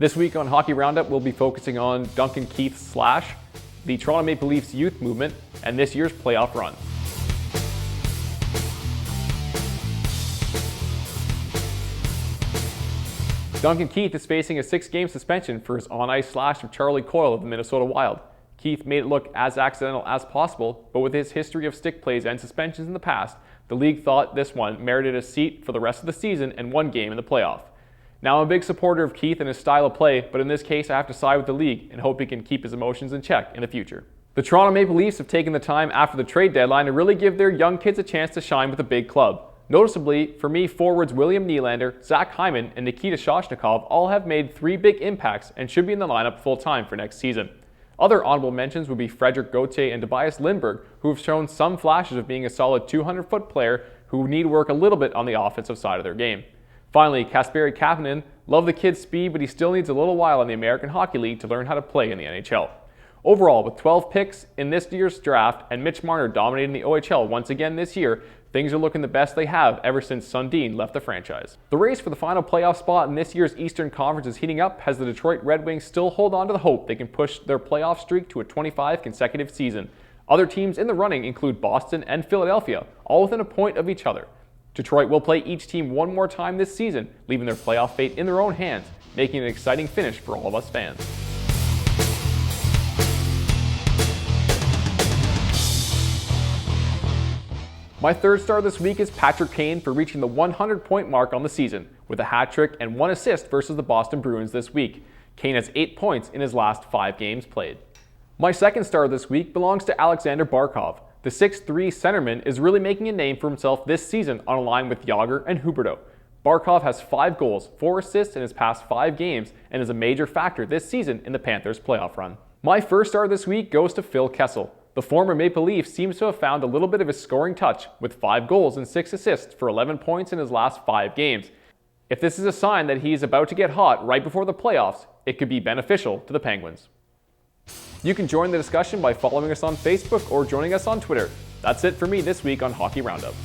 This week on Hockey Roundup, we'll be focusing on Duncan Keith's slash, the Toronto Maple Leafs youth movement, and this year's playoff run. Duncan Keith is facing a 6-game suspension for his on-ice slash of Charlie Coyle of the Minnesota Wild. Keith made it look as accidental as possible, but with his history of stick plays and suspensions in the past, the league thought this one merited a seat for the rest of the season and one game in the playoff. Now, I'm a big supporter of Keith and his style of play, but in this case I have to side with the league and hope he can keep his emotions in check in the future. The Toronto Maple Leafs have taken the time after the trade deadline to really give their young kids a chance to shine with a big club. Noticeably, for me, forwards William Nylander, Zach Hyman, and Nikita Shoshnikov all have made 3 big impacts and should be in the lineup full-time for next season. Other honorable mentions would be Frederick Gauthier and Tobias Lindberg, who have shown some flashes of being a solid 200-foot player who need work a little bit on the offensive side of their game. Finally, Kasperi Kapanen, love the kid's speed, but he still needs a little while in the American Hockey League to learn how to play in the NHL. Overall, with 12 picks in this year's draft and Mitch Marner dominating the OHL once again this year, things are looking the best they have ever since Sundin left the franchise. The race for the final playoff spot in this year's Eastern Conference is heating up as the Detroit Red Wings still hold on to the hope they can push their playoff streak to a 25 consecutive season. Other teams in the running include Boston and Philadelphia, all within a point of each other. Detroit will play each team one more time this season, leaving their playoff fate in their own hands, making an exciting finish for all of us fans. My third star this week is Patrick Kane for reaching the 100-point mark on the season, with a hat trick and 1 assist versus the Boston Bruins this week. Kane has 8 points in his last 5 games played. My second star this week belongs to Alexander Barkov. The 6'3" centerman is really making a name for himself this season on a line with Jágr and Huberdeau. Barkov has 5 goals, 4 assists in his past 5 games, and is a major factor this season in the Panthers' playoff run. My first star this week goes to Phil Kessel. The former Maple Leaf seems to have found a little bit of his scoring touch with 5 goals and 6 assists for 11 points in his last 5 games. If this is a sign that he's about to get hot right before the playoffs, it could be beneficial to the Penguins. You can join the discussion by following us on Facebook or joining us on Twitter. That's it for me this week on Hockey Roundup.